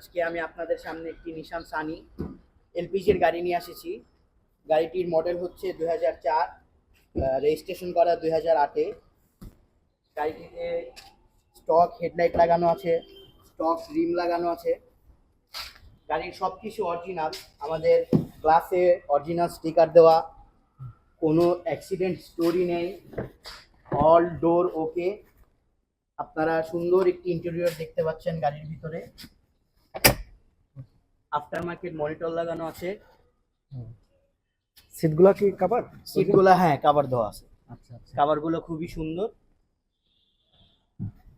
আজকে আমি আপনাদের সামনে একটি নিশান সানি এলপিজির গাড়ি নিয়ে এসেছি। গাড়িটির মডেল হচ্ছে 2004, রেজিস্ট্রেশন করা 2008-এ। গাড়িটিতে স্টক হেডলাইট লাগানো আছে, স্টক রিম লাগানো আছে। গাড়ির সব কিছু অরিজিনাল, আমাদের গ্লাসে অরিজিনাল স্টিকার দেওয়া, কোনো অ্যাক্সিডেন্ট স্টোরি নেই, অল ডোর ওকে। আপনারা সুন্দর একটি ইন্টেরিয়র দেখতে পাচ্ছেন গাড়ির ভিতরে। আফটার মার্কেট মনিটর লাগানো আছে। সিটগুলো কি কভার? সিটগুলো হ্যাঁ কভার দেওয়া আছে। আচ্ছা আচ্ছা, কভারগুলো খুবই সুন্দর।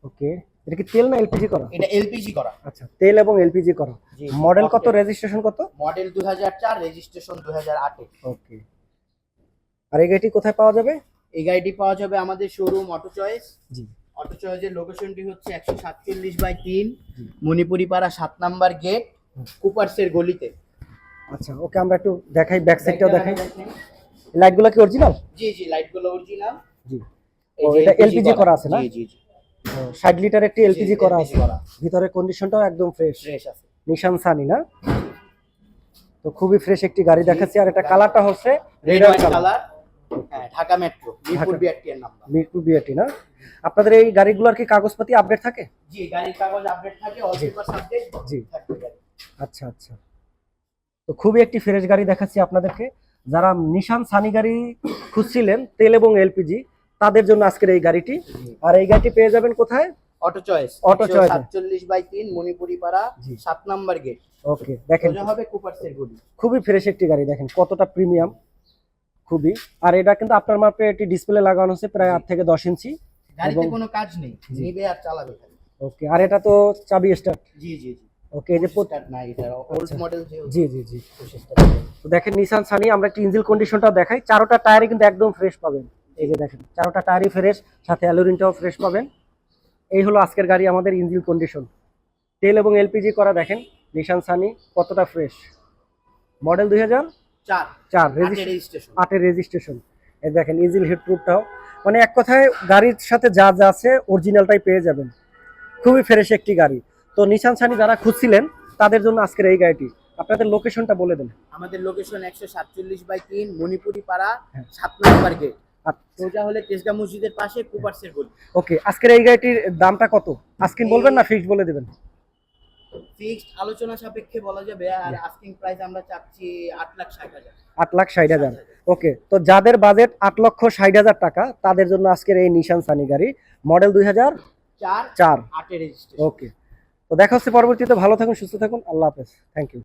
ওকে। এটা কি তেল না এলপিজি করা? এটা এলপিজি করা। আচ্ছা, তেল এবং এলপিজি করা। জি। মডেল কত, রেজিস্ট্রেশন কত? মডেল 2004, রেজিস্ট্রেশন 2008-এ। ওকে। আর এই গাড়িটি কোথায় পাওয়া যাবে? এই গাড়িটি পাওয়া যাবে আমাদের শোরুম অটো চয়েস। জি। অটো চয়েসের লোকেশনটি হচ্ছে 147/3, মণিপুরি পাড়া 7 নাম্বার গেট, কুপারসের গলিতে। আচ্ছা ওকে, আমরা একটু দেখাই, ব্যাক সাইডটাও দেখাই। লাইটগুলো কি অরিজিনাল? জি জি, লাইটগুলো অরিজিনাল। জি। ও, এটা এলপিজি করা আছে না? জি জি জি। 60 লিটার একটি এলপিজি করা আছে। করা। ভিতরে কন্ডিশনটাও একদম ফ্রেশ ফ্রেশ আছে। নিশান সানি না? তো খুবই ফ্রেশ একটি গাড়ি দেখাচ্ছি। আর এটা কালারটা হচ্ছে রেড ওয়াইন কালার। হ্যাঁ, ঢাকা মেট্রো, মিরপুর বিআরটি এর নাম্বার। মিরপুর বিআরটি না? আপনাদের এই গাড়িগুলোর কি কাগজপাতি আপডেট থাকে? জি, গাড়ির কাগজ আপডেট থাকে, অল পেপার সাবজেক্ট। জি। থাকবে গাড়ি। আচ্ছা আচ্ছা, তো খুবই একটি ফ্রেশ গাড়ি দেখাচ্ছি আপনাদেরকে। যারা নিশান সানি গাড়ি খুঁজছিলেন তেল এবং এলপিজি, তাদের জন্য আজকের এই গাড়িটি। আর এই গাড়িটি পেয়ে যাবেন কোথায়? Auto choice. Auto choice 147/3, Manipuri পাড়া 7 নাম্বার গেট। ওকে, দেখেন সোজা হবে কুপারসের গলি। খুবই ফ্রেশ একটি গাড়ি, দেখেন কতটা প্রিমিয়াম, খুবই। আর এটা কিন্তু আপনার মাপে একটি ডিসপ্লে লাগানো আছে প্রায় 8 থেকে 10 ইঞ্চি। গাড়িতে কোনো কাজ নেই, নিবে আর চালাবে খালি। ওকে। আর এটা তো চাবি স্টার্ট? জি জি জি। ওকে, এই যে স্টার্ট না, এটা ওল্ড মডেল যে। জি জি জি। তো দেখেন নিশান সানি, আমরা একটি ইঞ্জিন কন্ডিশনটা দেখাই। চারোটা টায়ারই কিন্তু একদম ফ্রেশ পাবেন। এই যে দেখেন চারোটা টায়ারই ফ্রেশ, সাথে অ্যালুরিনটাও ফ্রেশ পাবেন। এই হলো আজকের গাড়ি আমাদের ইঞ্জিন কন্ডিশন। তেল এবং এলপিজি করা, দেখেন নিশান সানি কতটা ফ্রেশ। মডেল 2004, রেজিস্ট্রেশন 8-এর রেজিস্ট্রেশন। এই দেখেন ইঞ্জিন হিটপ্রুফটাও, মানে এক কথায় গাড়ির সাথে যা যা আছে অরিজিনালটাই পেয়ে যাবেন। খুবই ফ্রেশ একটি গাড়ি। তো নিশান সানি যারা খুঁজছিলেন তাদের জন্য আজকের এই গাড়িটি। আপনাদের লোকেশনটা বলে দেন। আমাদের লোকেশন 147/3, মণিপুরি পাড়া 7 নাম্বার গেট। সোজা হলে তেজগাঁ মসজিদের পাশে, কুপারসের গলি। ওকে, আজকের এই গাড়িটির দামটা কত? আস্কিং বলবেন না ফিক্সড বলে দিবেন? ফিক্সড আলোচনা সাপেক্ষে বলা যাবে। আর আস্কিং প্রাইস আমরা চাচ্ছি 8,60,000। 8,60,000। ওকে, তো যাদের বাজেট 8,60,000 টাকা, তাদের জন্য আজকের এই নিশান সানি গাড়ি, মডেল 2004, 8 8-এর রেজিস্ট্রেশন। ওকে। তো দেখা হচ্ছে পরবর্তীতে। ভালো থাকুন, সুস্থ থাকুন, আল্লাহ হাফেজ, থ্যাংক ইউ।